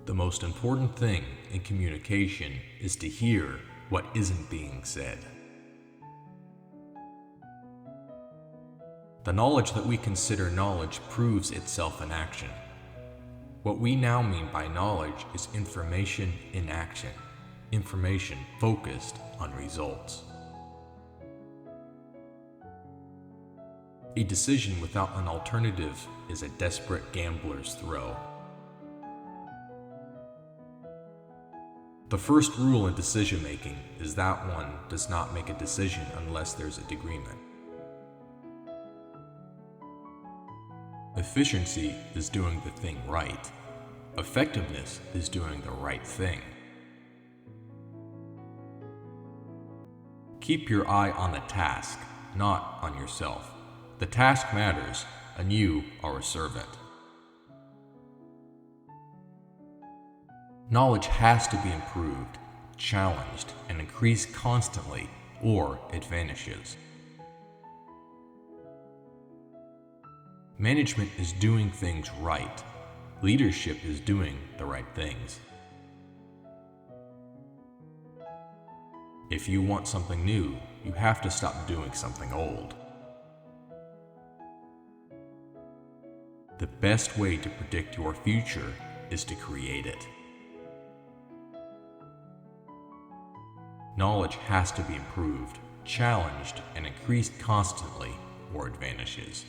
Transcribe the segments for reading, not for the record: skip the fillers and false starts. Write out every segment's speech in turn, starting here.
The most important thing in communication is to hear what isn't being said. The knowledge that we consider knowledge proves itself in action. What we now mean by knowledge is information in action, information focused on results. A decision without an alternative is a desperate gambler's throw. The first rule in decision making is that one does not make a decision unless there's a agreement. Efficiency is doing the thing right. Effectiveness is doing the right thing. Keep your eye on the task, not on yourself. The task matters, and you are a servant. Knowledge has to be improved, challenged, and increased constantly, or it vanishes. Management is doing things right. Leadership is doing the right things. If you want something new, you have to stop doing something old. The best way to predict your future is to create it. Knowledge has to be improved, challenged, and increased constantly, or it vanishes.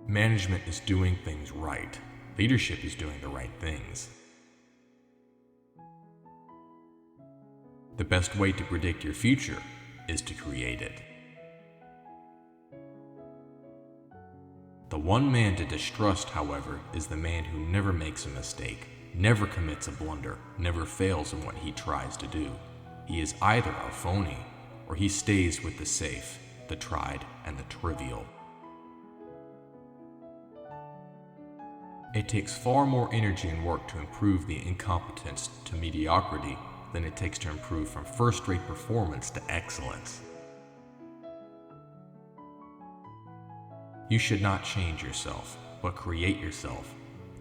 Management is doing things right. Leadership is doing the right things. The best way to predict your future is to create it. The one man to distrust, however, is the man who never makes a mistake, never commits a blunder, never fails in what he tries to do. He is either a phony, or he stays with the safe, the tried, and the trivial. It takes far more energy and work to improve the incompetence to mediocrity than it takes to improve from first-rate performance to excellence. You should not change yourself, but create yourself.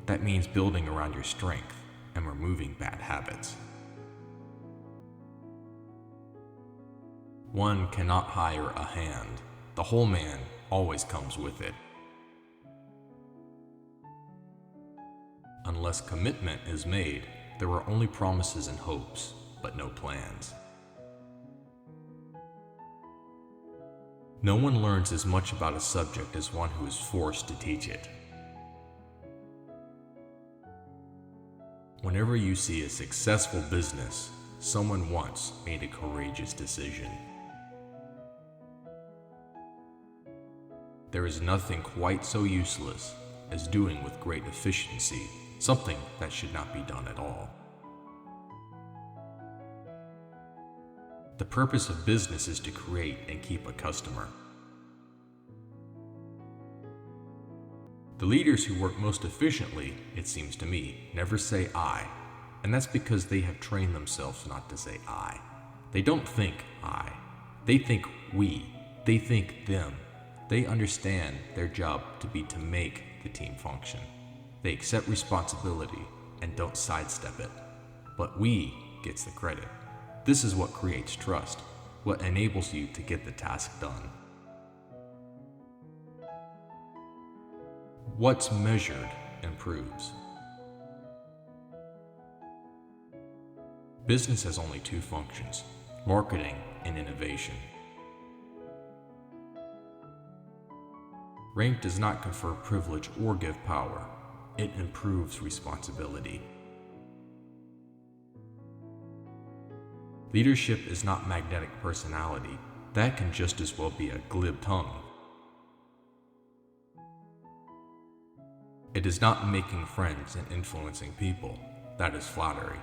That means building around your strength and removing bad habits. One cannot hire a hand. The whole man always comes with it. Unless commitment is made, there are only promises and hopes, but no plans. No one learns as much about a subject as one who is forced to teach it. Whenever you see a successful business, someone once made a courageous decision. There is nothing quite so useless as doing with great efficiency something that should not be done at all. The purpose of business is to create and keep a customer. The leaders who work most efficiently, it seems to me, never say I, and that's because they have trained themselves not to say I. They don't think I. They think we. They think them. They understand their job to be to make the team function. They accept responsibility and don't sidestep it. But we gets the credit. This is what creates trust, what enables you to get the task done. What's measured improves. Business has only two functions: marketing and innovation. Rank does not confer privilege or give power. It improves responsibility. Leadership is not magnetic personality. That can just as well be a glib tongue. It is not making friends and influencing people. That is flattery.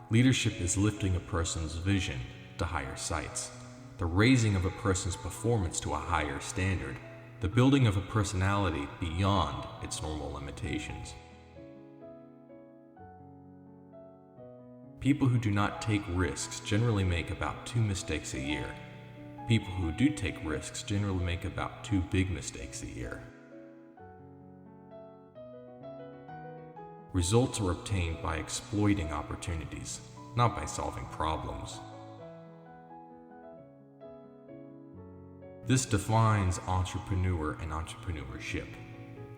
Leadership is lifting a person's vision to higher heights, the raising of a person's performance to a higher standard, the building of a personality beyond its normal limitations. People who do not take risks generally make about 2 mistakes a year. People who do take risks generally make about 2 big mistakes a year. Results are obtained by exploiting opportunities, not by solving problems. This defines entrepreneur and entrepreneurship.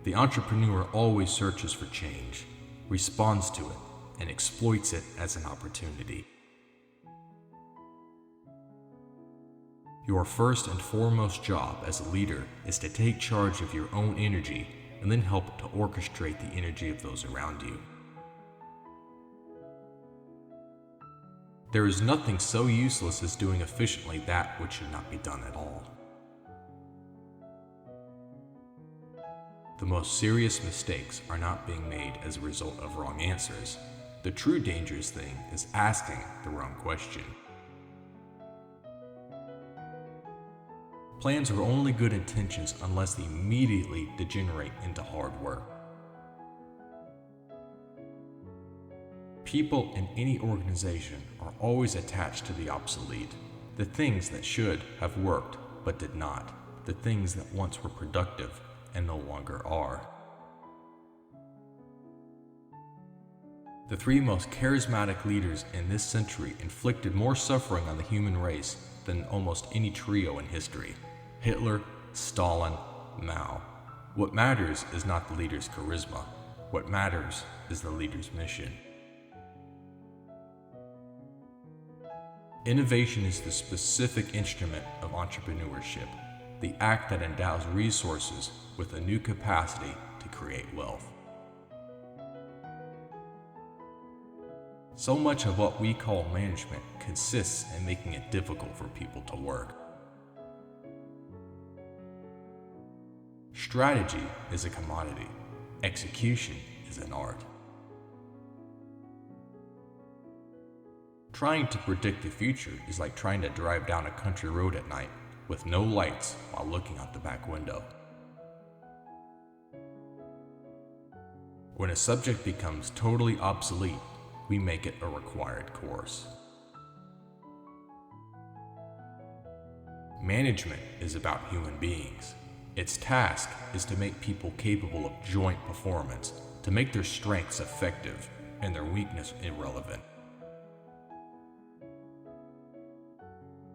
The entrepreneur always searches for change, responds to it, and exploits it as an opportunity. Your first and foremost job as a leader is to take charge of your own energy and then help to orchestrate the energy of those around you. There is nothing so useless as doing efficiently that which should not be done at all. The most serious mistakes are not being made as a result of wrong answers. The true dangerous thing is asking the wrong question. Plans are only good intentions unless they immediately degenerate into hard work. People in any organization are always attached to the obsolete, the things that should have worked but did not, the things that once were productive and no longer are. The three most charismatic leaders in this century inflicted more suffering on the human race than almost any trio in history: Hitler, Stalin, Mao. What matters is not the leader's charisma. What matters is the leader's mission. Innovation is the specific instrument of entrepreneurship, the act that endows resources with a new capacity to create wealth. So much of what we call management consists in making it difficult for people to work. Strategy is a commodity. Execution is an art. Trying to predict the future is like trying to drive down a country road at night with no lights while looking out the back window. When a subject becomes totally obsolete, we make it a required course. Management is about human beings. Its task is to make people capable of joint performance, to make their strengths effective and their weakness irrelevant.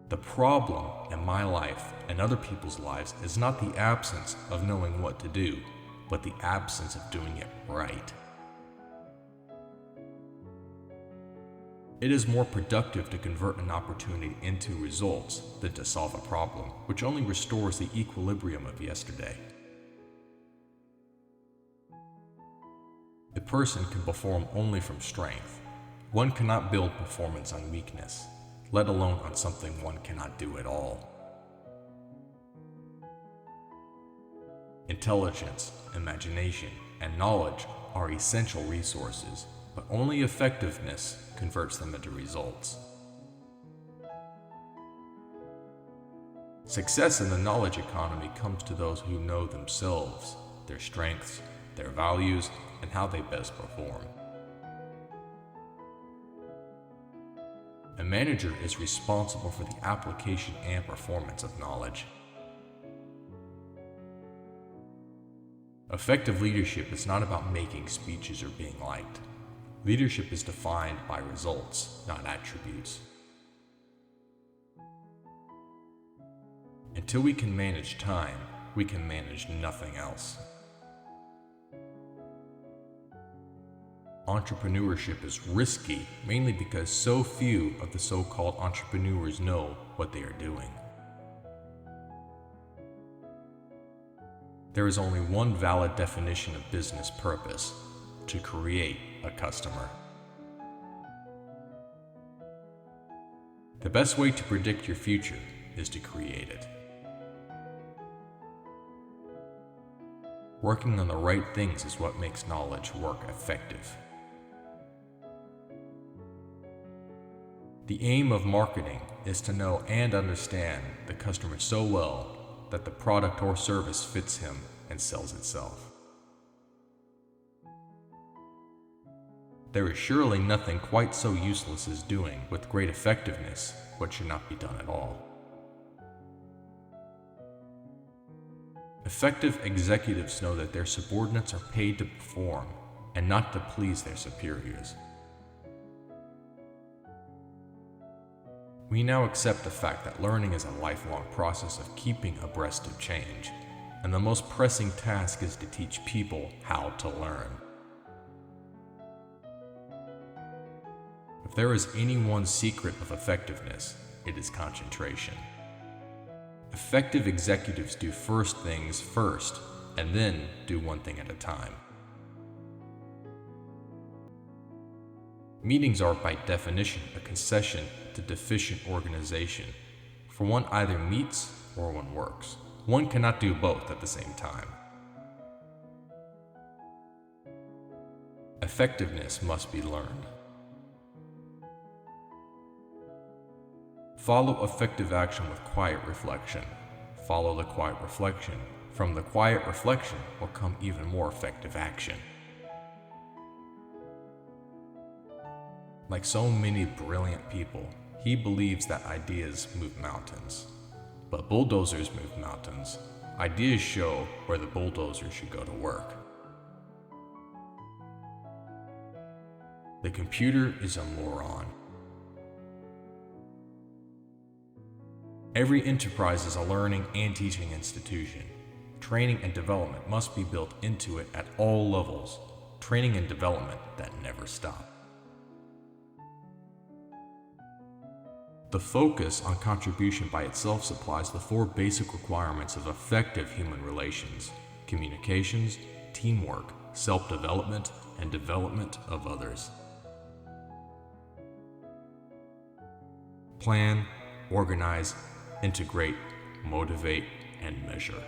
The problem in my life and other people's lives is not the absence of knowing what to do, but the absence of doing it right. It is more productive to convert an opportunity into results than to solve a problem, which only restores the equilibrium of yesterday. A person can perform only from strength. One cannot build performance on weakness, let alone on something one cannot do at all. Intelligence, imagination, and knowledge are essential resources, but only effectiveness converts them into results. Success in the knowledge economy comes to those who know themselves, their strengths, their values, and how they best perform. A manager is responsible for the application and performance of knowledge. Effective leadership is not about making speeches or being liked. Leadership is defined by results, not attributes. Until we can manage time, we can manage nothing else. Entrepreneurship is risky mainly because so few of the so-called entrepreneurs know what they are doing. There is only one valid definition of business purpose: to create a customer. The best way to predict your future is to create it. Working on the right things is what makes knowledge work effective. The aim of marketing is to know and understand the customer so well that the product or service fits him and sells itself. There is surely nothing quite so useless as doing, with great effectiveness, what should not be done at all. Effective executives know that their subordinates are paid to perform, and not to please their superiors. We now accept the fact that learning is a lifelong process of keeping abreast of change, and the most pressing task is to teach people how to learn. If there is any one secret of effectiveness, it is concentration. Effective executives do first things first, and then do one thing at a time. Meetings are by definition a concession to deficient organization, for one either meets or one works. One cannot do both at the same time. Effectiveness must be learned. Follow effective action with quiet reflection. Follow the quiet reflection. From the quiet reflection will come even more effective action. Like so many brilliant people, he believes that ideas move mountains. But bulldozers move mountains. Ideas show where the bulldozer should go to work. The computer is a moron. Every enterprise is a learning and teaching institution. Training and development must be built into it at all levels. Training and development that never stop. The focus on contribution by itself supplies the 4 basic requirements of effective human relations: communications, teamwork, self-development, and development of others. Plan, organize, integrate, motivate, and measure.